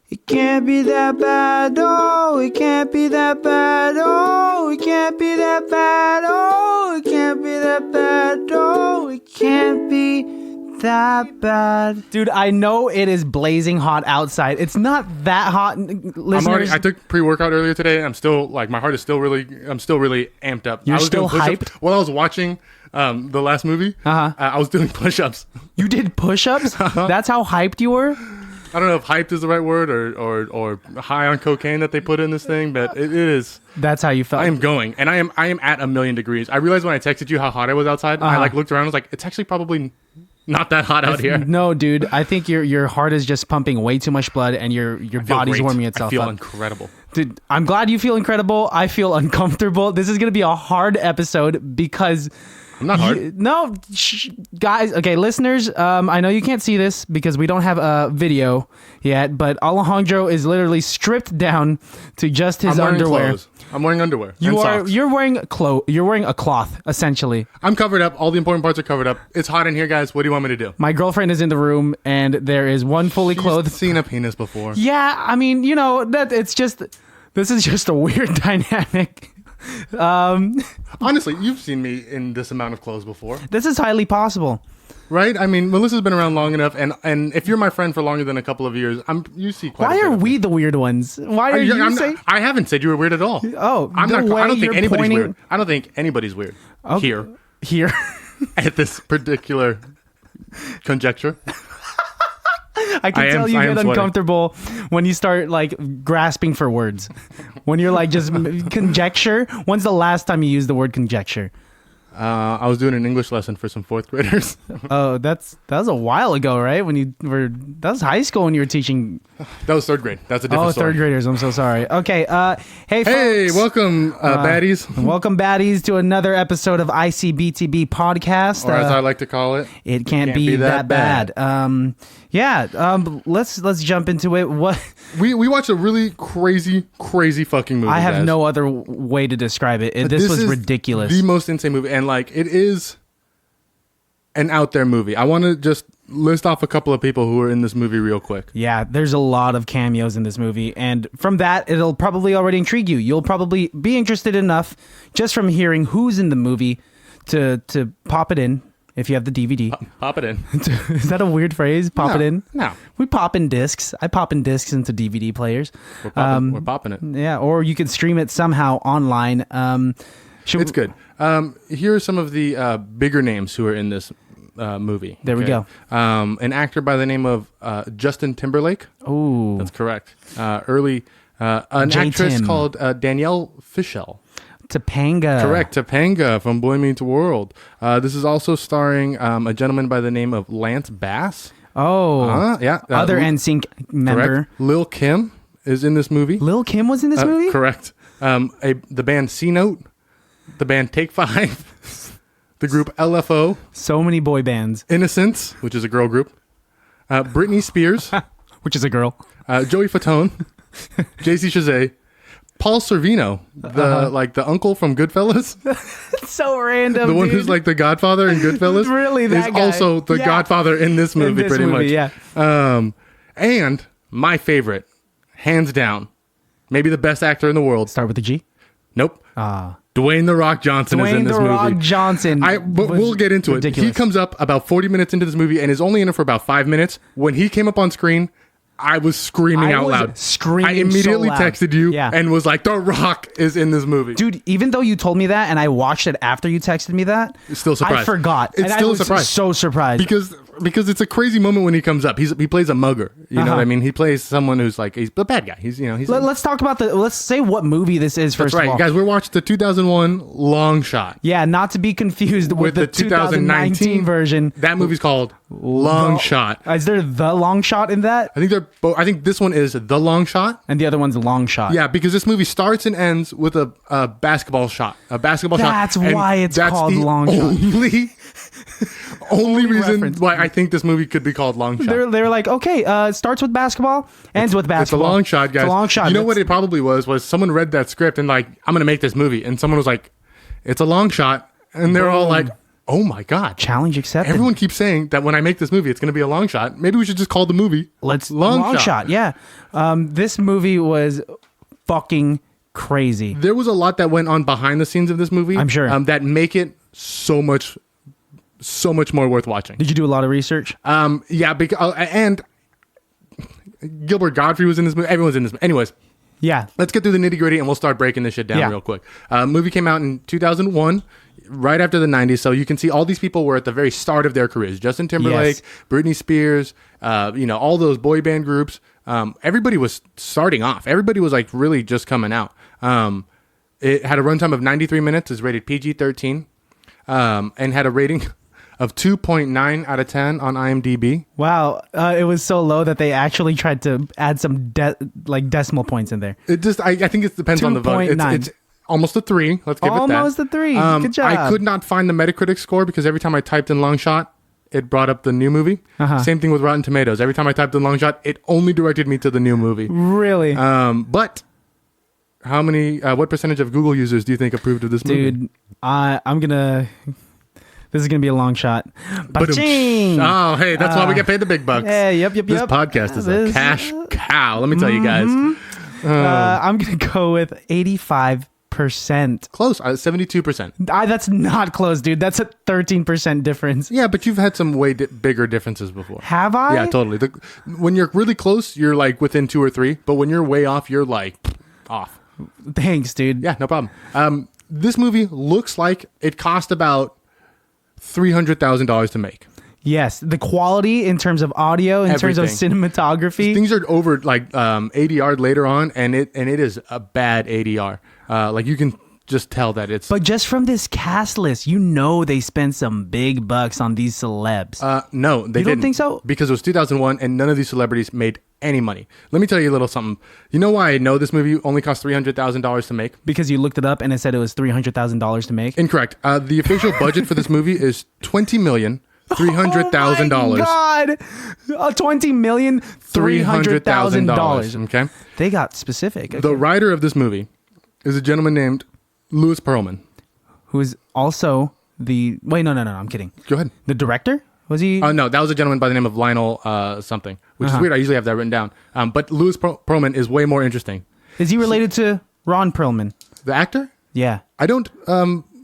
It can't be that bad, oh, it can't be that bad, oh, it can't be that bad, oh, it can't be that bad, oh, it can't be that bad. Dude, I know it is blazing hot outside. It's not that hot, listeners. I took pre-workout earlier today. I'm still like, my heart is still really, I'm still really amped up. You're still hyped? While I was watching the last movie, I was doing push-ups. You did push-ups? That's how hyped you were? I don't know if hyped is the right word or high on cocaine that they put in this thing, but it is. That's how you felt. I am going, and I am at 1,000,000 degrees. I realized when I texted you how hot I was outside. I like looked around. I was like, it's actually probably not that hot out here. No, dude. I think your heart is just pumping way too much blood, and your body's warming itself up. I feel incredible. Dude, I'm glad you feel incredible. I feel uncomfortable. This is gonna be a hard episode because I'm not hard. Guys. Okay, listeners. I know you can't see this because we don't have a video yet, but Alejandro is literally stripped down to just his underwear. Clothes. I'm wearing underwear. You're wearing You're wearing a cloth, essentially. I'm covered up. All the important parts are covered up. It's hot in here, guys. What do you want me to do? My girlfriend is in the room, and there is one fully clothed. She's seen a penis before. Yeah, I mean, that it's just. This is just a weird dynamic. Honestly, you've seen me in this amount of clothes before. This is highly possible. Right? I mean, Melissa's been around long enough, and if you're my friend for longer than a couple of years, you see quite a bit. Why are we the weird ones? Why are you saying? I haven't said you were weird at all. Oh, I don't think anybody's weird. I don't think anybody's weird. Okay. Here. At this particular conjecture. I can tell you get uncomfortable when you start like grasping for words. When you're like just conjecture. When's the last time you used the word conjecture? I was doing an English lesson for some fourth graders. Oh, that was a while ago, right? That was high school when you were teaching. That was third grade. That's a different story. Third graders. I'm so sorry. Okay. Hey, folks, welcome, baddies. Welcome, baddies, to another episode of ICBTB podcast. Or as I like to call it, it can't be that bad. Let's jump into it. What we watched a really crazy fucking movie. I have no other way to describe it. This was ridiculous. The most insane movie, and like it is an out there movie. I want to just list off a couple of people who are in this movie real quick. Yeah, there's a lot of cameos in this movie, and from that, it'll probably already intrigue you. You'll probably be interested enough just from hearing who's in the movie to pop it in. If you have the DVD. Pop it in. Is that a weird phrase? Pop it in? No. We pop in discs. I pop in discs into DVD players. We're popping it. Yeah, or you can stream it somehow online. It's good. Here are some of the bigger names who are in this movie. There we go. An actor by the name of Justin Timberlake. Oh. That's correct. An actress called Danielle Fishel. Topanga. Correct, Topanga from Boy Meets World. This is also starring a gentleman by the name of Lance Bass. Oh, yeah. Other NSYNC member. Correct. Lil Kim is in this movie. Lil Kim was in this movie? Correct. The band C Note, the band Take Five, the group LFO. So many boy bands. Innocence, which is a girl group. Britney Spears. Which is a girl. Joey Fatone. JC Chazé. Paul Sorvino, the uncle from Goodfellas. It's so random. The one who's like the Godfather in Goodfellas. Really, that is guy. Also the Godfather in this movie, pretty much. Yeah. And my favorite, hands down, maybe the best actor in the world. Start with the G. Nope. Dwayne The Rock Johnson is in this movie. Dwayne The Rock Johnson. But we'll get into ridiculous. it. He comes up about 40 minutes into this movie and is only in it for about 5 minutes. When he came up on screen, I was screaming out loud. I immediately texted you and was like, The Rock is in this movie. Dude, even though you told me that and I watched it after you texted me that, still surprised. I forgot. It's still a surprise. So surprised. Because it's a crazy moment when he comes up. He plays a mugger. You know what I mean? He plays someone who's like, he's a bad guy. Let's talk about let's say what movie this is first. That's right. of all. Guys, we're watching the 2001 Longshot. Yeah, not to be confused with the 2019 version. That movie's called Longshot. Is there the Longshot in that? I think they're both. I think this one is the Longshot, and the other one's the Longshot. Yeah, because this movie starts and ends with a basketball shot. That's why it's called Longshot. Only reason why I think this movie could be called Longshot. They're like, okay, it starts with basketball, ends with basketball. It's a long shot, guys. It's a long shot. You know what it probably was someone read that script and like, I'm gonna make this movie, and someone was like, it's a long shot, and they're all like, Oh my God. Challenge accepted. Everyone keeps saying that when I make this movie, it's going to be a long shot. Maybe we should just call the movie Long Shot. Yeah. This movie was fucking crazy. There was a lot that went on behind the scenes of this movie. I'm sure. That make it so much more worth watching. Did you do a lot of research? Yeah. And Gilbert Gottfried was in this movie. Everyone's in this movie. Anyways. Yeah. Let's get through the nitty gritty and we'll start breaking this shit down real quick. Movie came out in 2001. Right after the 90s, so you can see all these people were at the very start of their careers. Justin Timberlake, Britney Spears, all those boy band groups. Everybody was starting off. Everybody was like really just coming out. It had a runtime of 93 minutes, is rated PG-13, and had a rating of 2.9 out of 10 on IMDb. Wow, it was so low that they actually tried to add some decimal points in there. It just, I think it depends on the vote. It's almost a 3. Let's give it that. Almost a 3. Good job. I could not find the Metacritic score because every time I typed in Longshot, it brought up the new movie. Same thing with Rotten Tomatoes. Every time I typed in Longshot, it only directed me to the new movie. Really? But how many? What percentage of Google users do you think approved of this movie? Dude, I'm gonna. This is gonna be a long shot. Ba-ching! Oh, hey, that's why we get paid the big bucks. Yeah, yep. This podcast is a cash cow. Let me tell you guys. I'm gonna go with 85%. Close, 72%. That's not close, dude. That's a 13% difference. Yeah, but you've had some way bigger differences before. Have I? Yeah, totally. When you're really close, you're like within 2 or 3. But when you're way off, you're like off. Thanks, dude. Yeah, no problem. This movie looks like it cost about $300,000 to make. Yes, the quality in terms of audio, in terms of cinematography. Things are over like ADR later on, and it is a bad ADR. Like you can just tell that it's. But just from this cast list, they spent some big bucks on these celebs. No, they didn't. You don't think so? Because it was 2001, and none of these celebrities made any money. Let me tell you a little something. You know why I know this movie only cost $300,000 to make? Because you looked it up and it said it was $300,000 to make. Incorrect. The official budget for this movie is $20,300,000. Oh my God! $20,300,000. Okay. They got specific. Okay. The writer of this movie is a gentleman named Louis Pearlman, who is also the. Wait, no, I'm kidding. Go ahead. The director? Was he? No, that was a gentleman by the name of Lionel something, which is weird. I usually have that written down. But Louis Pearlman is way more interesting. Is he related to Ron Perlman? The actor? Yeah. I don't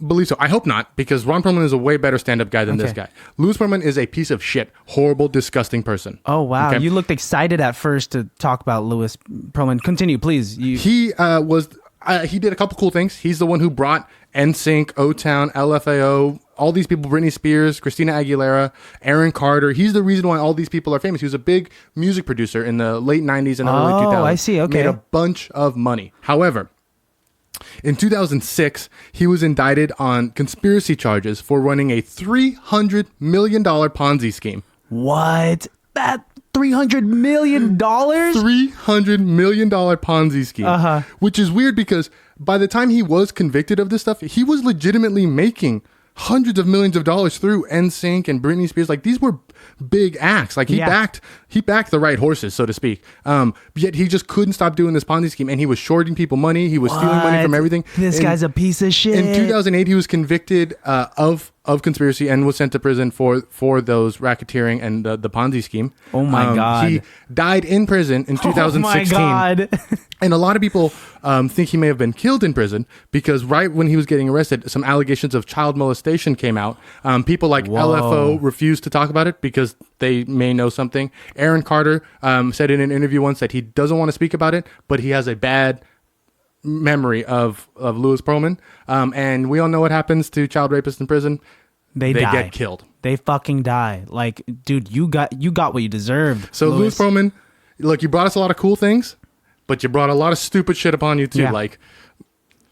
believe so. I hope not, because Ron Perlman is a way better stand-up guy than this guy. Louis Pearlman is a piece of shit. Horrible, disgusting person. Oh, wow. Okay? You looked excited at first to talk about Louis Pearlman. Continue, please. He he did a couple cool things. He's the one who brought NSYNC, O-Town, LFO, all these people, Britney Spears, Christina Aguilera, Aaron Carter. He's the reason why all these people are famous. He was a big music producer in the late 90s and early 2000s. Oh, I see. Okay. Made a bunch of money. However, in 2006, he was indicted on conspiracy charges for running a $300 million Ponzi scheme. What? That $300 million? $300 million Ponzi scheme. Which is weird because by the time he was convicted of this stuff, he was legitimately making hundreds of millions of dollars through NSYNC and Britney Spears. Like, these were big acts. Like, he backed the right horses, so to speak. Yet he just couldn't stop doing this Ponzi scheme, and he was shorting people money. He was stealing money from everything. This guy's a piece of shit. In 2008, he was convicted of conspiracy and was sent to prison for those racketeering and the Ponzi scheme. Oh my God. He died in prison in 2016. Oh my God. And a lot of people think he may have been killed in prison because right when he was getting arrested, some allegations of child molestation came out. People like LFO refused to talk about it because they may know something. Aaron Carter said in an interview once that he doesn't want to speak about it, but he has a bad memory of Louis Pearlman. And we all know what happens to child rapists in prison. They get killed. They fucking die. Like, dude, you got what you deserved. So Louis Pearlman, look, you brought us a lot of cool things, but you brought a lot of stupid shit upon you too. Yeah. Like,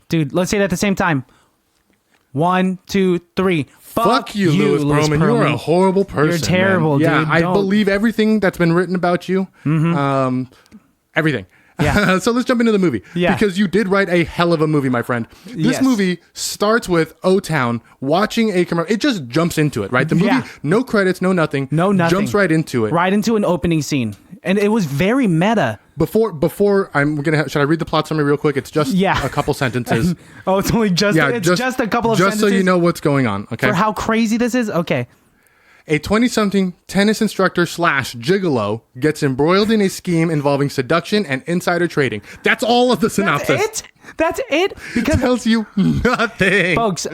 dude, let's say it at the same time. 1, 2, 3. Fuck you, Louis Pearlman. You're a horrible person. You're terrible, dude. Yeah, I believe everything that's been written about you. Everything. Yeah. So let's jump into the movie. Yeah. Because you did write a hell of a movie, my friend. This movie starts with O-Town watching a commercial. It just jumps into it, right? The movie, no credits, no nothing. No nothing. Jumps right into it. Right into an opening scene. And it was very meta. before should I read the plot summary real quick? It's just a couple sentences. Oh, it's only just a couple of sentences. Just so you know what's going on. Okay. For how crazy this is. Okay. A 20-something tennis instructor / gigolo gets embroiled in a scheme involving seduction and insider trading. That's all of the synopsis. That's it. Because it tells you nothing, folks.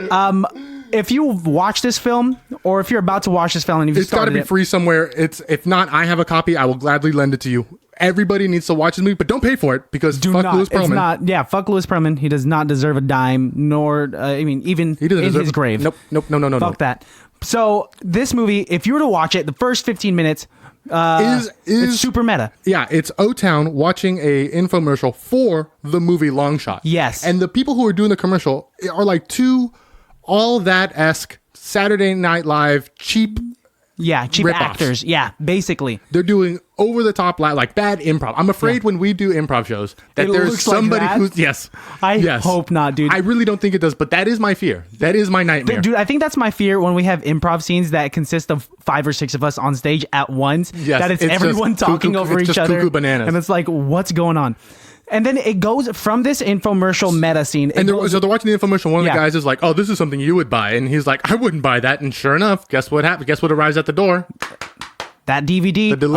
If you watch this film, or if you're about to watch this film, and it's got to be free somewhere. If not, I have a copy. I will gladly lend it to you. Everybody needs to watch this movie, but don't pay for it because fuck Louis Pearlman. Fuck Louis Pearlman. He does not deserve a dime, nor even in his grave. Nope. No. Fuck that. So this movie, if you were to watch it, the first 15 minutes it's super meta. Yeah, it's O-Town watching a infomercial for the movie Longshot. Yes. And the people who are doing the commercial are like two all that-esque Saturday Night Live cheap actors. Yeah, basically. They're doing over-the-top, like bad improv. I'm afraid when we do improv shows that there's somebody who's... Yes. I hope not, dude. I really don't think it does, but that is my fear. That is my nightmare. Dude, I think that's my fear when we have improv scenes that consist of 5 or 6 of us on stage at once. Yes, that it's everyone talking over each other. Cuckoo bananas. And it's like, what's going on? And then it goes from this infomercial meta scene. So they're watching the infomercial. One of the guys is like, "Oh, this is something you would buy," and he's like, "I wouldn't buy that." And sure enough, guess what happened? Guess what arrives at the door? That DVD of the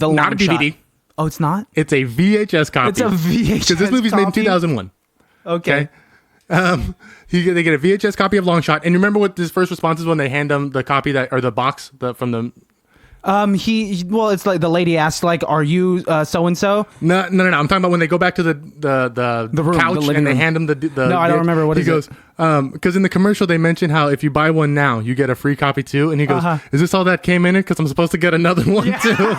not a DVD. Oh, it's not. It's a VHS copy. It's a VHS because this movie's made in 2001. Okay. They get a VHS copy of Longshot, and you remember what his first response is when they hand him the copy or the box from the. It's like the lady asks, like, "Are you so and so?" No. I'm talking about when they go back to the room, couch and they hand him the. No, I don't remember what he goes. Because in the commercial they mention how if you buy one now you get a free copy too, and he goes, "Is this all that came in it? Because I'm supposed to get another one too."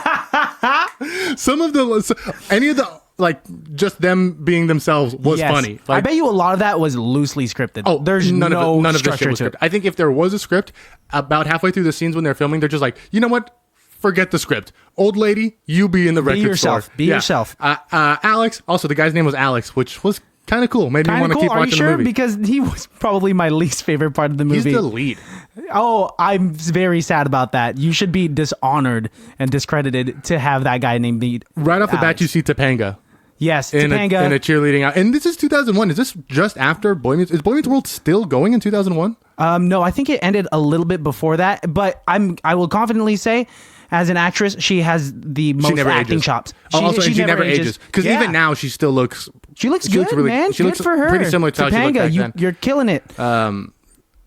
Any of the like just them being themselves was funny. Like, I bet you a lot of that was loosely scripted. Oh, there's none of this shit was scripted. I think if there was a script, about halfway through the scenes when they're filming, they're just like, you know what? Forget the script. Old lady, you be in the record store. Be yourself. Alex, also the guy's name was Alex, which was kind of cool. Made me want to keep watching the movie. Because he was probably my least favorite part of the movie. He's the lead. Oh, I'm very sad about that. You should be dishonored and discredited to have that guy named lead. Right off the bat, you see Topanga. Yes, Topanga. In a cheerleading out. And this is 2001. Is this just after Boy Meets... Is Boy Meets World still going in 2001? No, I think it ended a little bit before that. But I will confidently say... As an actress, she has the most acting chops. She never ages. Because even now, she still looks... She looks good, really, man. Good for her. Pretty similar to how she looked back then. You're killing it.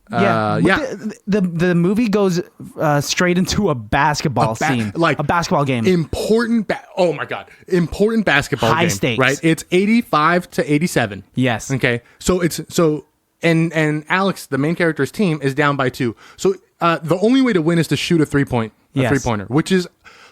The movie goes straight into a basketball scene. Like a basketball game. Oh, my God. Important basketball game. High stakes. Right? It's 85 to 87. Yes. Okay. And Alex, the main character's team, is down by 2. So the only way to win is to shoot a three-pointer, which is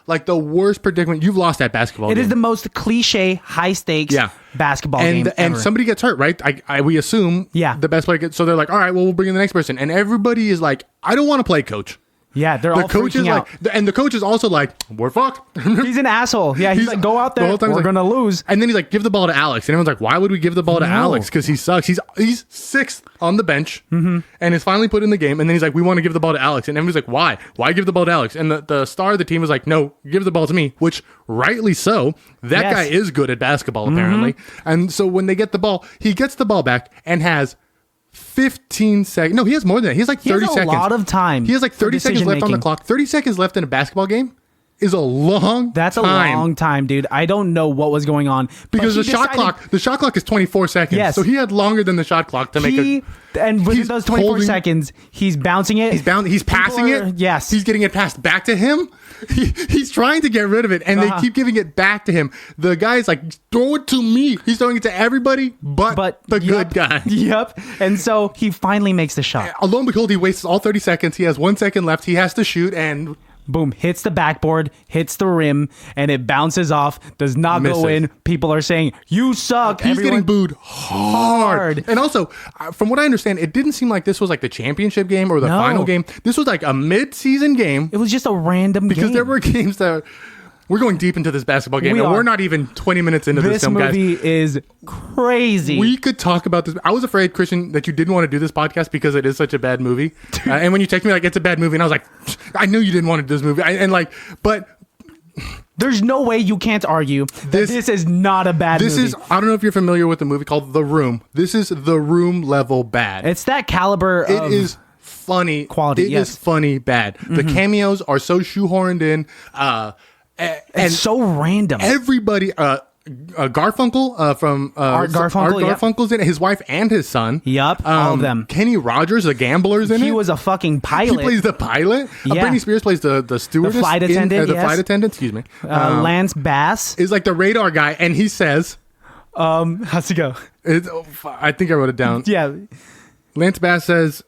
like the worst predicament. You've lost that basketball game. It is the most cliche, high-stakes basketball game ever. And somebody gets hurt, right? We assume the best player gets... So they're like, all right, well, we'll bring in the next person. And everybody is like, I don't want to play, coach. Yeah, they're all freaking out. And the coach is also like, we're fucked. He's an asshole. Yeah, he's like, go out there, we're going to lose. And then he's like, give the ball to Alex. And everyone's like, why would we give the ball to Alex? Because he sucks. He's 6th on the bench and is finally put in the game. And then he's like, we want to give the ball to Alex. And everyone's like, why? Why give the ball to Alex? And the star of the team was like, no, give the ball to me, which rightly so. That guy is good at basketball, apparently. And so when they get the ball, he gets the ball back and has 15 seconds. No, he has more than that. He has like 30 seconds. He has a lot of time. He has like 30 seconds left on the clock. 30 seconds left in a basketball game is a long time. That's a long time, dude. I don't know what was going on. Because the shot clock is 24 seconds. Yes. So he had longer than the shot clock to make it. And within those 24 seconds, he's bouncing it. He's passing it. Yes. He's getting it passed back to him. He's trying to get rid of it, and they keep giving it back to him. The guy's like, throw it to me. He's throwing it to everybody but the good guy. Yep. And so he finally makes the shot. Lo and behold, he wastes all 30 seconds. He has 1 second left. He has to shoot, and... boom, hits the backboard, hits the rim, and it bounces off, does not go in. People are saying, you suck. He's getting booed hard. And also, from what I understand, it didn't seem like this was like the championship game or the final game. This was like a mid-season game. It was just a random game. Because there were games that... We're going deep into this basketball game, and we're not even 20 minutes into this film, guys. This movie is crazy. We could talk about this. I was afraid, Christian, that you didn't want to do this podcast because it is such a bad movie. And when you text me like, it's a bad movie, and I was like, I knew you didn't want to do this movie. But There's no way you can't argue that this is not a bad movie. I don't know if you're familiar with the movie called The Room. This is The Room level bad. It's that caliber of... It is funny. Quality, It is funny bad. The cameos are so shoehorned in. It's so random. Everybody... Garfunkel from Art Garfunkel, Garfunkel's in it. His wife and his son. Yup, all of them. Kenny Rogers, the gambler's in it. He was a fucking pilot. He plays the pilot. Yeah. Britney Spears plays the stewardess. The flight attendant, flight attendant, excuse me. Lance Bass is like the radar guy, and he says... how's it go? I think I wrote it down. Yeah. Lance Bass says...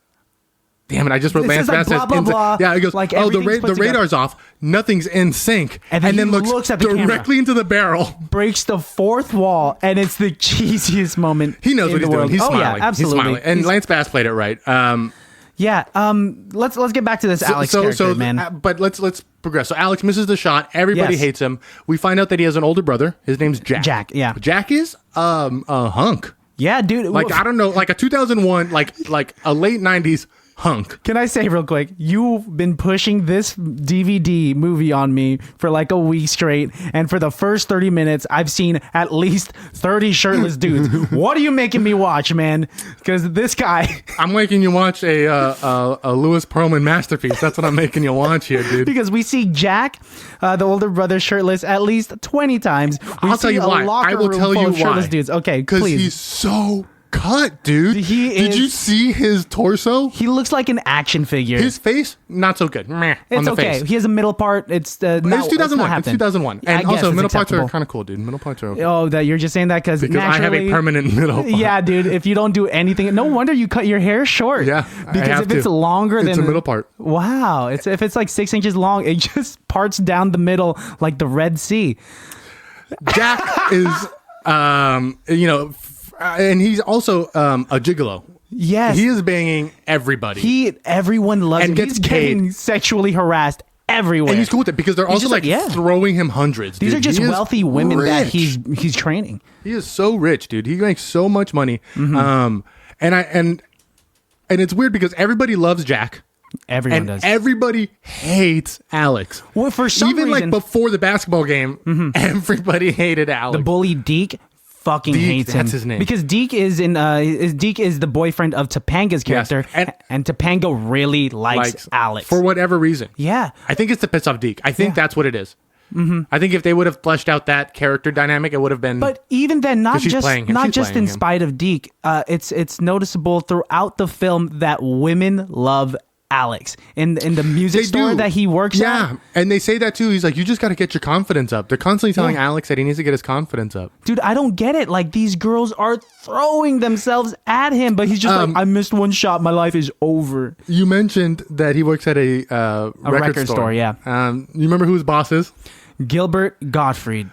Damn it! I just wrote Lance Bass blah, blah, blah. Yeah, he goes, like the radar's off. Nothing's in sync. And then looks at the directly into the barrel. Breaks the fourth wall, and it's the cheesiest moment. He knows what he's doing. He's smiling. Yeah, absolutely. He's smiling. And Lance Bass played it right. Let's get back to this Alex character, man. But let's progress. So Alex misses the shot. Everybody hates him. We find out that he has an older brother. His name's Jack. Yeah. Jack is a hunk. Yeah, dude. Like, I don't know, like a 2001, like a late 90s hunk. Can I say real quick, you've been pushing this DVD movie on me for like a week straight, and for the first 30 minutes I've seen at least 30 shirtless dudes. What are you making me watch, man? Because this guy... I'm making you watch a Louis Pearlman masterpiece. That's what I'm making you watch here, dude. Because we see Jack, the older brother, shirtless at least 20 times. I'll tell you why. I will tell you why. Shirtless dudes. Okay, because he's so cut, dude. Did you see his torso? He looks like an action figure. His face, not so good. Meh, it's on the okay. Face. He has a middle part. It's 2001. It's 2001. And also, middle parts acceptable. are kind of cool, dude. Middle parts are okay. Oh, that you're just saying that because I have a permanent middle part. Yeah, dude. If you don't do anything, no wonder you cut your hair short. Yeah, because if it's longer than it's a middle part. Wow, if it's like 6 inches long, it just parts down the middle like the Red Sea. Jack is, and he's also a gigolo. Yes, he is banging everybody. Everyone loves him. He's getting sexually harassed everywhere, and he's cool with it because they're also throwing him hundreds. These are just wealthy women that he's training. He is so rich, dude. He makes so much money. And it's weird because everybody loves Jack. Everyone does. Everybody hates Alex. Well, for some reason, like before the basketball game, everybody hated Alex. The bully Deke fucking hates him. That's his name. Because Deke is the boyfriend of Topanga's character, and Topanga really likes Alex for whatever reason. Yeah, I think it's to piss off Deke. I think that's what it is. I think if they would have fleshed out that character dynamic, it would have been. But even then, not just in spite of Deke, it's noticeable throughout the film that women love Alex in the music store that he works at. Yeah, and they say that too. He's like, you just got to get your confidence up. They're constantly telling Alex that he needs to get his confidence up. Dude, I don't get it. Like, these girls are throwing themselves at him, but he's just like, I missed one shot. My life is over. You mentioned that he works at a record store. Yeah. You remember who his boss is? Gilbert Gottfried.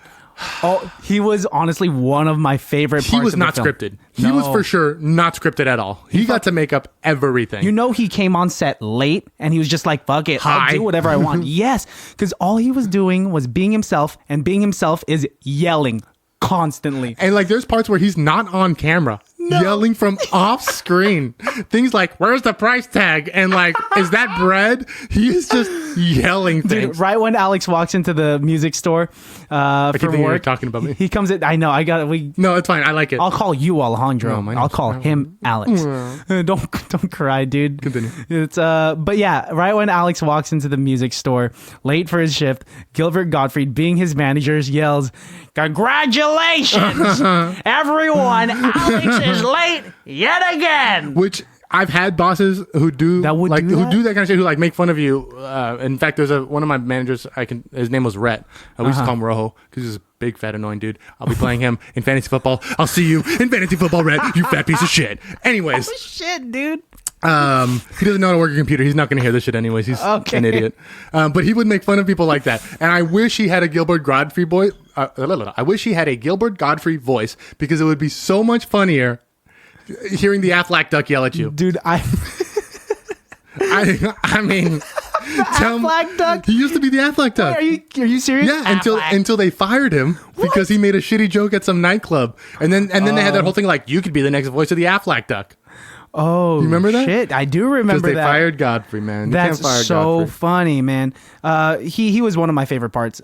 Oh, he was honestly one of my favorite parts of the film. He was not scripted. He was for sure not scripted at all. He got to make up everything. You know, he came on set late and he was just like, fuck it, I'll do whatever I want. Yes, because all he was doing was being himself, and being himself is yelling constantly. And like, there's parts where he's not on camera. Yelling from off screen. Things like, where's the price tag? And like, is that bread? He is just yelling things. Dude, right when Alex walks into the music store from work. You're talking about me. He comes in. I know. No, it's fine. I like it. I'll call you Alejandro. No, I'll call him Alex. Don't cry, dude. Continue. It's but yeah, right when Alex walks into the music store, late for his shift, Gilbert Gottfried, being his manager, yells, "Congratulations, everyone! Alex is late yet again." Which I've had bosses who do that who do that kind of shit, who like make fun of you. In fact, there's one of my managers. His name was Rhett. We used to call him Rojo because he's a big fat annoying dude. I'll be playing him in fantasy football. I'll see you in fantasy football, Rhett. You fat piece of shit. Anyways, shit, dude. He doesn't know how to work a computer. He's not going to hear this shit anyways. He's an idiot. But he would make fun of people like that. And I wish he had a Gilbert Gottfried voice. I wish he had a Gilbert Gottfried voice because it would be so much funnier hearing the Aflac duck yell at you. Dude, I mean, Aflac duck. He used to be the Aflac duck. Wait, are you serious? Yeah, until they fired him because he made a shitty joke at some nightclub, and then they had that whole thing like, you could be the next voice of the Aflac duck. Oh, you remember that? Shit, I do remember that. Because they fired Godfrey, man. That's so funny, man. He was one of my favorite parts.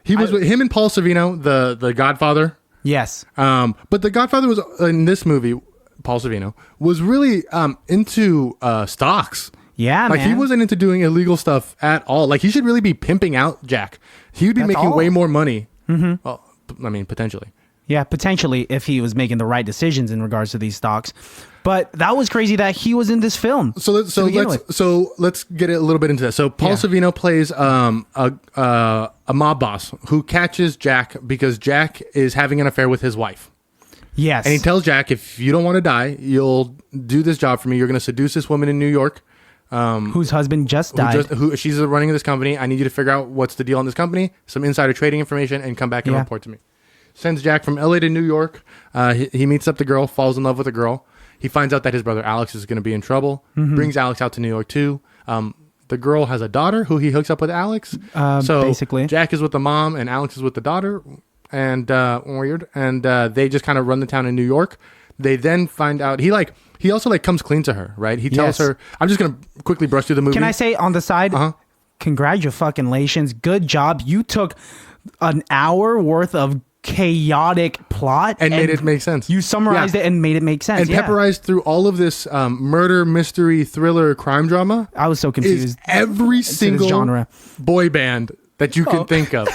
He was with him and Paul Sorvino, the Godfather. Yes. But the Godfather was in this movie. Paul Sorvino was really into stocks. Yeah, like man. he wasn't into doing illegal stuff at all. Like he should really be pimping out Jack. He would be making way more money. Mm-hmm. Well, I mean, potentially. Yeah, potentially if he was making the right decisions in regards to these stocks. But that was crazy that he was in this film. So let's get a little bit into that. So Paul Sorvino plays a mob boss who catches Jack because Jack is having an affair with his wife. Yes. And he tells Jack, if you don't want to die, you'll do this job for me. You're going to seduce this woman in New York. Whose husband just died. She's running this company. I need you to figure out what's the deal on this company, some insider trading information, and come back and report to me. Sends Jack from LA to New York. He meets up the girl, falls in love with the girl. He finds out that his brother Alex is going to be in trouble. Brings Alex out to New York too. The girl has a daughter who he hooks up with Alex. So basically, Jack is with the mom and Alex is with the daughter. And they just kind of run the town in New York. They then find out he also comes clean to her, right? He tells her, I'm just gonna quickly brush through the movie. Can I say on the side, congratulations, good job. You took an hour worth of chaotic plot and made it make sense. You summarized it and made it make sense. And pepperized through all of this murder, mystery, thriller, crime drama. I was so confused. Every single genre boy band that you can think of.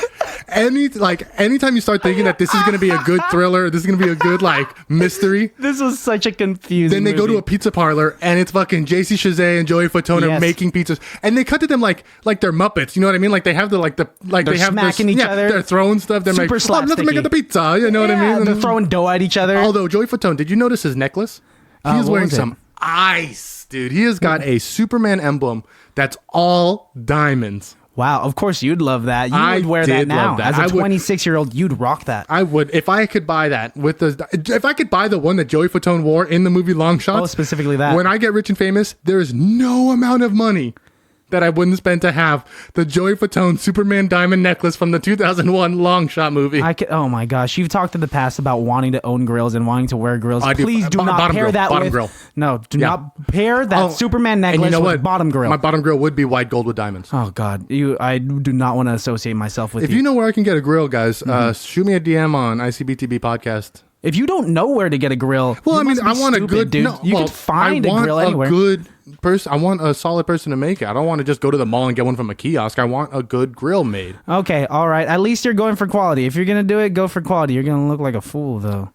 Anytime you start thinking that this is going to be a good thriller, this is going to be a good mystery. This was such a confusing. Then they go to a pizza parlor and it's fucking JC Chazet and Joey Fatone making pizzas, and they cut to them like they're Muppets. You know what I mean? Like they have they're they have smacking each other. They're throwing stuff. They're super I'm not making the pizza. You know what I mean? They're throwing dough at each other. Although Joey Fatone, did you notice his necklace? He's wearing some ice, dude. He has got a Superman emblem that's all diamonds. Wow, of course you'd love that. You would wear that now. As a 26-year-old, you'd rock that. I would. If I could buy that if I could buy the one that Joey Fatone wore in the movie Longshot. Oh, specifically that. When I get rich and famous, there is no amount of money that I wouldn't spend to have the Joey Fatone Superman diamond necklace from the 2001 Longshot movie. Oh my gosh, you've talked in the past about wanting to own grills and wanting to wear grills. Please do not pair that with grill. No, do not pair that Superman necklace with bottom grill. My bottom grill would be white gold with diamonds. Oh God, I do not want to associate myself with you. If you know where I can get a grill, guys, shoot me a DM on ICBTB podcast. If you don't know where to get a grill, well, I mean, I want a good dude. You can find a grill anywhere. I want a solid person to make it. I don't want to just go to the mall and get one from a kiosk. I want a good grill made. Okay, all right. At least you're going for quality. If you're gonna do it, go for quality. You're gonna look like a fool, though.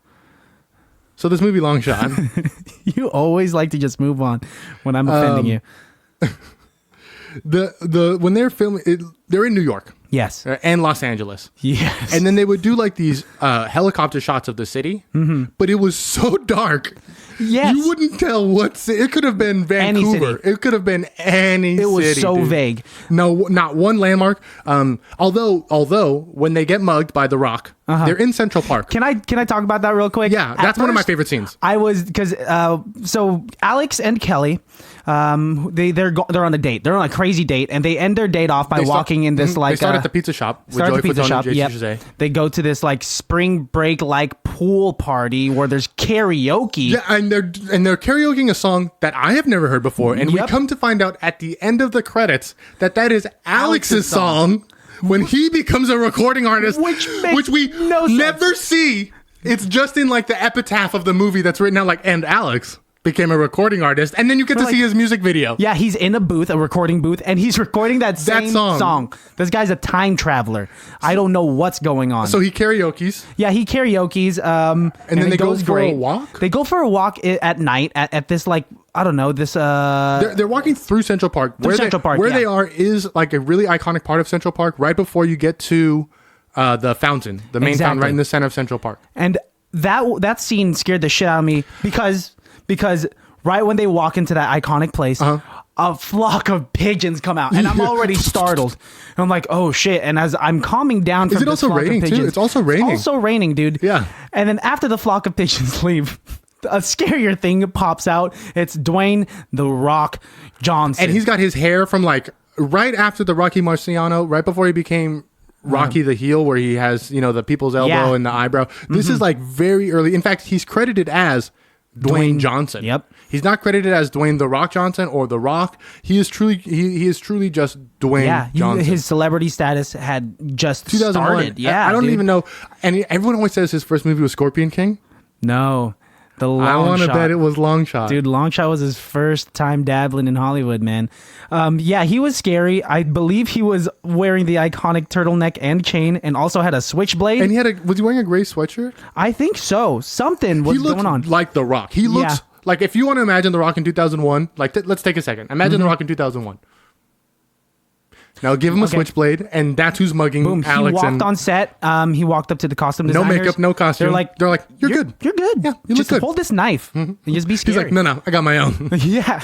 So this movie, Longshot. You always like to just move on when I'm offending you. When they're filming it, they're in New York. Yes. And Los Angeles. Yes. And then they would do these helicopter shots of the city, but it was so dark. Yes. You wouldn't tell what city. It could have been Vancouver. It could have been any city. It was so vague. No, not one landmark. Although when they get mugged by The Rock, they're in Central Park. Can I talk about that real quick? Yeah, that's one of my favorite scenes. So Alex and Kelly, they're on a date. They're on a crazy date, and they end their date off by walking in this They start at the pizza shop with Joey Fatone and JC Chazet. They go to this spring break pool party where there's karaoke. Yeah, and they're karaokeing a song that I have never heard before, and we come to find out at the end of the credits that is Alex's song when he becomes a recording artist, which we never see. It's just in the epitaph of the movie that's written out and Alex became a recording artist, and then you get to see his music video. Yeah, he's in a recording booth, and he's recording that same song. This guy's a time traveler. I don't know what's going on. So he karaokes. Yeah, he karaokes. And then they go for a walk? They go for a walk at night at this I don't know, this they're walking through Central Park. Where they are is a really iconic part of Central Park right before you get to the fountain, the main fountain right in the center of Central Park. And that scene scared the shit out of me because right when they walk into that iconic place, a flock of pigeons come out, and I'm already startled. And I'm like, oh shit! And as I'm calming down from is it also raining too? It's also raining. It's also raining, dude. Yeah. And then after the flock of pigeons leave, a scarier thing pops out. It's Dwayne "The Rock" Johnson, and he's got his hair from right after the Rocky Marciano, right before he became Rocky the heel, where he has the people's elbow and the eyebrow. This is very early. In fact, he's credited as Dwayne Johnson. Yep. He's not credited as Dwayne The Rock Johnson or The Rock. He is truly just Dwayne Johnson. His celebrity status had just 2001. started. Yeah, I don't even know. And everyone always says his first movie was Scorpion King. No. The Longshot. I want to bet it was Longshot. Dude, Longshot was his first time dabbling in Hollywood, man. Yeah, he was scary. I believe he was wearing the iconic turtleneck and chain and also had a switchblade. And was he wearing a gray sweatshirt? I think so. Something was going on. Like The Rock. He looks like, if you want to imagine The Rock in 2001, like let's take a second. Imagine The Rock in 2001. Now give him a switchblade, and that's who's mugging Alex. He walked on set. He walked up to the costume designers. No makeup, no costume. They're like, you're good. You're good. Yeah, you just look good. Hold this knife and just be scary. He's like, no, I got my own. Yeah.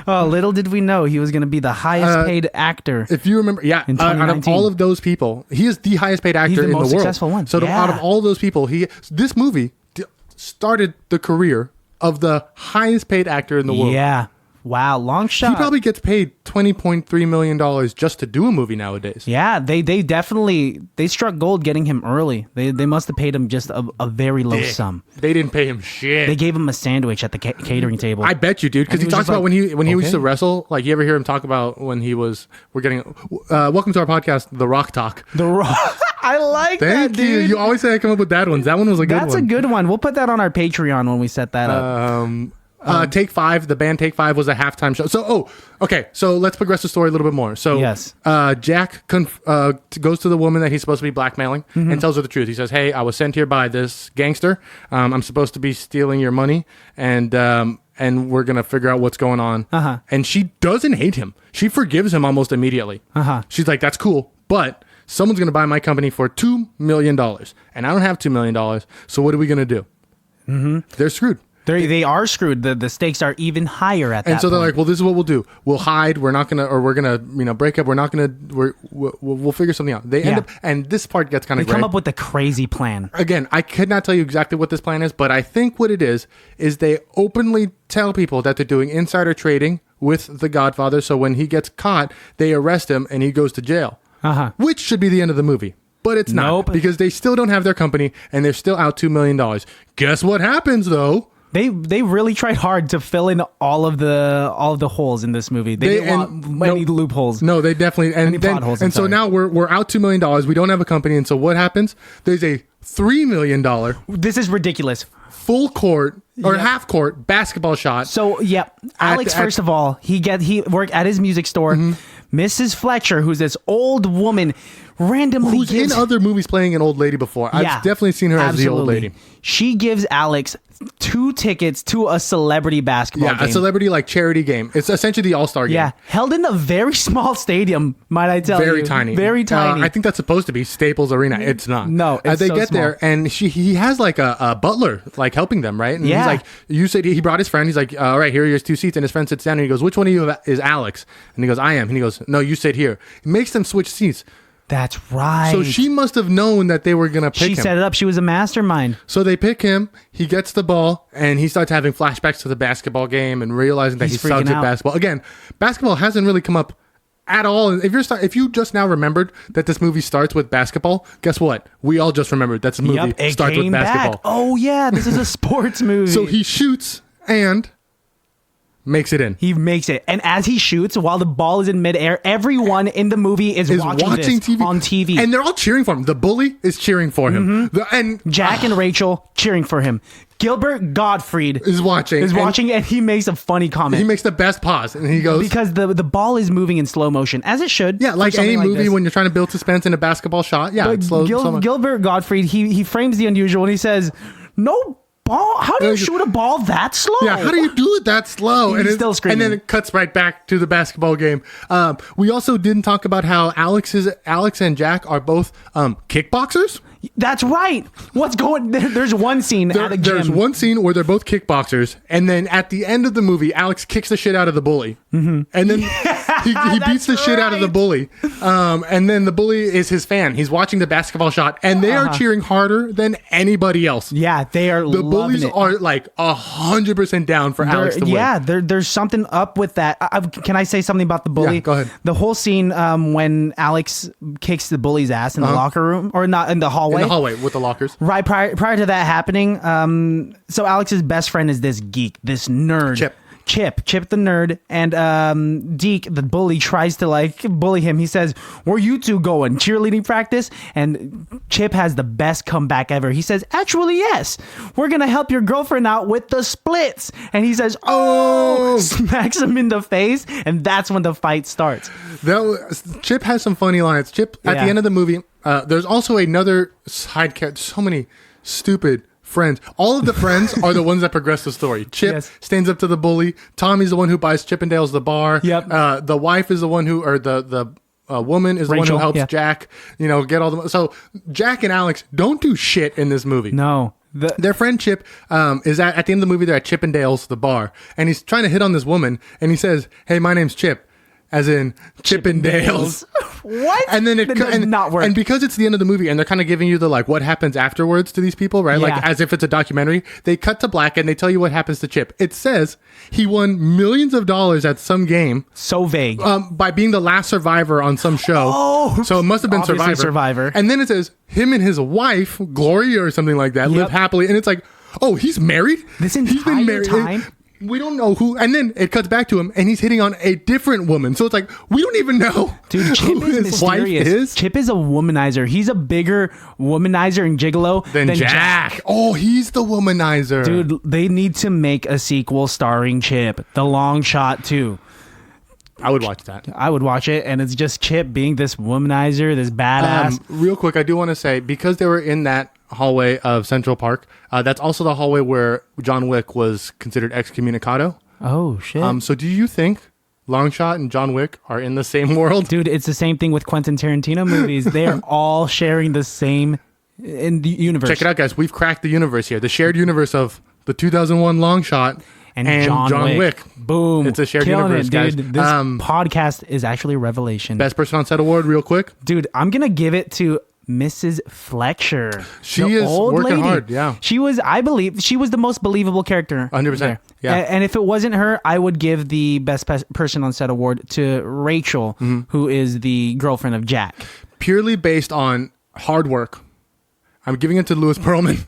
Oh, little did we know he was going to be the highest paid actor. If you remember, out of all of those people, he is the highest paid actor in the world. He's the most successful one. So out of all of those people, this movie started the career of the highest paid actor in the world. Yeah. Wow, Longshot. He probably gets paid $20.3 million just to do a movie nowadays. Yeah, they definitely struck gold getting him early. They must have paid him just a very low sum. They didn't pay him shit. They gave him a sandwich at the catering table. I bet you, dude, because he talks about when he used to wrestle. Like, you ever hear him talk about when he was? We're getting welcome to our podcast, The Rock Talk. The Rock. I like that, dude. Thank you. You always say I come up with bad ones. That one was a good one. That's a good one. We'll put that on our Patreon when we set that up. Take Five, the band Take Five was a halftime show. So let's progress the story a little bit more. So yes. Jack goes to the woman that he's supposed to be blackmailing and tells her the truth. He says, "Hey, I was sent here by this gangster. I'm supposed to be stealing your money, and we're gonna figure out what's going on." And she doesn't hate him. She forgives him almost immediately. She's like, "That's cool, but someone's gonna buy my company for $2 million, and I don't have $2 million. So what are we gonna do?" They're screwed. They are screwed. The stakes are even higher at that point. And so they're like, well, this is what we'll do. We'll hide. We're gonna break up. We'll figure something out. They end up, and this part gets kind of They come up with a crazy plan. Again, I could not tell you exactly what this plan is, but I think what it is they openly tell people that they're doing insider trading with the Godfather. So when he gets caught, they arrest him and he goes to jail. Which should be the end of the movie. But it's not, because they still don't have their company and they're still out $2 million. Guess what happens though? They really tried hard to fill in all of the holes in this movie. They didn't want many loopholes. No, they definitely plot holes. And so now we're out $2 million. We don't have a company, and so what happens? There's a $3 million. This is ridiculous. Full court or half court basketball shot. So Alex, first of all, he worked at his music store. Mrs. Fletcher, who's this old woman, randomly who's in other movies playing an old lady before. I've definitely seen her as the old lady. She gives Alex 2 tickets to a celebrity basketball game. A celebrity charity game. It's essentially the All-Star game. Yeah, held in a very small stadium, might I tell you. Very tiny. Very tiny. I think that's supposed to be Staples Arena. It's not. No, it's they so get small. there, and he has a butler helping them, right? And he's like, you said he brought his friend. He's like, all right, here are your 2 seats. And his friend sits down and he goes, which one of you is Alex? And he goes, I am. And he goes, no, you sit here. He makes them switch seats. That's right. So she must have known that they were going to pick him. She set it up. She was a mastermind. So they pick him. He gets the ball, and he starts having flashbacks to the basketball game and realizing that he sucks at basketball. Again, basketball hasn't really come up at all. If you just now remembered that this movie starts with basketball, guess what? We all just remembered that this movie starts with basketball. Back. Oh, yeah. This is a sports movie. So he shoots and makes it in. He makes it. And as he shoots, while the ball is in midair, everyone in the movie is watching this TV. On TV. And they're all cheering for him. The bully is cheering for him. And Jack and Rachel cheering for him. Gilbert Gottfried is watching. And he makes a funny comment. He makes the best pause. And he goes... Because the ball is moving in slow motion, as it should. Yeah, like any movie when you're trying to build suspense in a basketball shot. Yeah, it's slow. Gilbert Gottfried, he frames the unusual and he says, no ball. How do you shoot a ball that slow? Yeah, how do you do it that slow? He's still screaming. And then it cuts right back to the basketball game. We also didn't talk about how Alex and Jack are both kickboxers. That's right. What's going? There's one scene at a gym. There's one scene where they're both kickboxers, and then at the end of the movie, Alex kicks the shit out of the bully, and then he beats the shit out of the bully. And then the bully is his fan. He's watching the basketball shot, and they are cheering harder than anybody else. Yeah, they are. The bullies are like 100% down for Alex to win. Yeah, there's something up with that. Can I say something about the bully? Yeah, go ahead. The whole scene when Alex kicks the bully's ass in the locker room, or not in the hallway. In the hallway with the lockers. Right prior to that happening, so Alex's best friend is this geek, this nerd. Chip the nerd, and Deke, the bully, tries to like bully him. He says, "Where you two going? Cheerleading practice?" And Chip has the best comeback ever. He says, "Actually, yes. We're gonna help your girlfriend out with the splits." And he says, "Oh!" Smacks him in the face, and that's when the fight starts. Chip has some funny lines. Chip at the end of the movie. There's also another side character. So many stupid friends. All of the friends are the ones that progress the story. Chip stands up to the bully. Tommy's the one who buys Chippendales the bar. Yep. The wife is the one who, or the woman is the Rachel, one who helps Jack, get all the. So Jack and Alex don't do shit in this movie. No. Their friend Chip is at the end of the movie. They're at Chippendales the bar, and he's trying to hit on this woman, and he says, "Hey, my name's Chip." As in Chippendales. What? And then that does not work. And because it's the end of the movie and they're kind of giving you the like what happens afterwards to these people, right? Like as if it's a documentary. They cut to black and they tell you what happens to Chip. It says he won millions of dollars at some game. So vague. By being the last survivor on some show. Oh. So it must have been Survivor. And then it says him and his wife, Gloria or something like that, live happily. And it's like, oh, he's married? He's been married. Time? We don't know who, and then it cuts back to him, and he's hitting on a different woman. So it's like we don't even know, dude. Chip who is his wife mysterious. is. Chip is a womanizer. He's a bigger womanizer and gigolo than Jack. Oh, he's the womanizer, dude. They need to make a sequel starring Chip, The Long Shot 2. I would watch that. I would watch it, and it's just Chip being this womanizer, this badass. Real quick, I do want to say, because they were in that hallway of Central Park, that's also the hallway where John Wick was considered excommunicado. Oh, shit. So do you think Longshot and John Wick are in the same world? Dude, it's the same thing with Quentin Tarantino movies. They're all sharing the same in the universe. Check it out, guys. We've cracked the universe here. The shared universe of the 2001 Longshot and John Wick. Boom. It's a shared Killing universe, it, guys. dude. This podcast is actually a revelation. Best person on set award, real quick. Dude, I'm going to give it to Mrs. Fletcher. She is working hard, yeah. I believe, she was the most believable character. 100%. Yeah. And if it wasn't her, I would give the best person on set award to Rachel, who is the girlfriend of Jack. Purely based on hard work. I'm giving it to Louis Pearlman.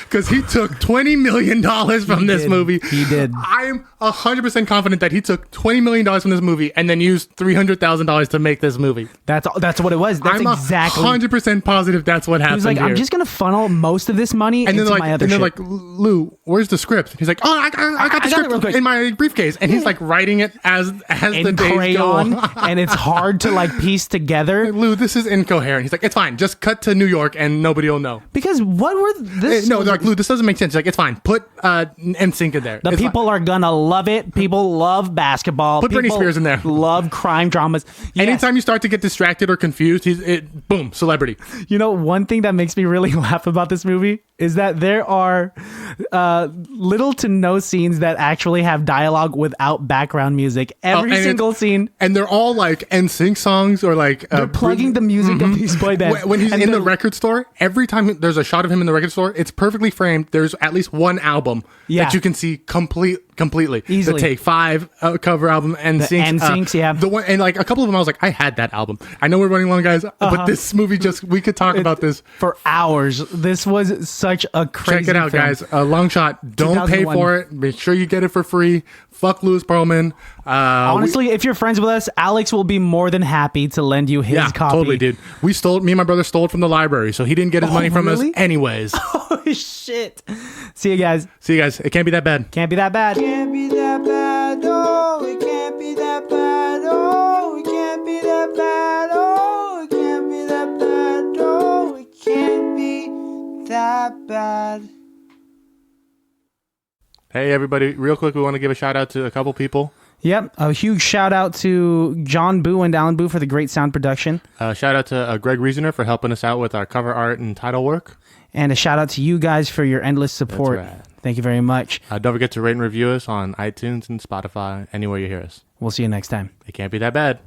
Because he took $20 million from this movie. He did. I'm 100% confident that he took $20 million from this movie and then used $300,000 to make this movie. That's what it was. That's exactly. I'm 100% positive that's what happened. He was like, here. I'm just going to funnel most of this money into my other shit. And they're like, Lou, where's the script? He's like, oh, I got the script in my briefcase. And he's like writing it as the days crayon, go on. And it's hard to like piece together. Like, Lou, this is incoherent. He's like, it's fine. Just cut to New York and nobody will know. Because what were this? No, they're like, Lou, this doesn't make sense. He's like, it's fine. Put NSYNC in there. The people are gonna love it. People love basketball. Put Britney Spears in there. Love crime dramas. Yes. Anytime you start to get distracted or confused, boom, celebrity. You know, one thing that makes me really laugh about this movie is that there are little to no scenes that actually have dialogue without background music. Every single scene. And they're all like NSYNC songs or like... they're plugging the music of these boy bands. When he's in the record store, every time there's a shot of him in the record store, it's perfectly framed. There's at least one album that you can see completely. Easily. The Take 5 cover album, NSYNC, yeah. The one, and like a couple of them, I was like, I had that album. I know we're running long, guys, but this movie we could talk about this for hours. This was such a crazy Check it out, film. guys. Longshot. Don't pay for it. Make sure you get it for free. Fuck Louis Pearlman. Honestly, if you're friends with us, Alex will be more than happy to lend you his copy. Totally, dude. Me and my brother stole it from the library, so he didn't get his money from us anyways. Oh, shit. See you guys. It can't be that bad. Can't be that bad. Can't be that bad. Oh, it can't be that bad. Oh, it can't be that bad. Oh, it can't be that bad. Oh, it can't be that bad. Hey, everybody. Real quick, we want to give a shout out to a couple people. Yep. A huge shout out to John Boo and Alan Boo for the great sound production. Shout out to Greg Reasoner for helping us out with our cover art and title work. And a shout out to you guys for your endless support. That's right. Thank you very much. Don't forget to rate and review us on iTunes and Spotify, anywhere you hear us. We'll see you next time. It can't be that bad.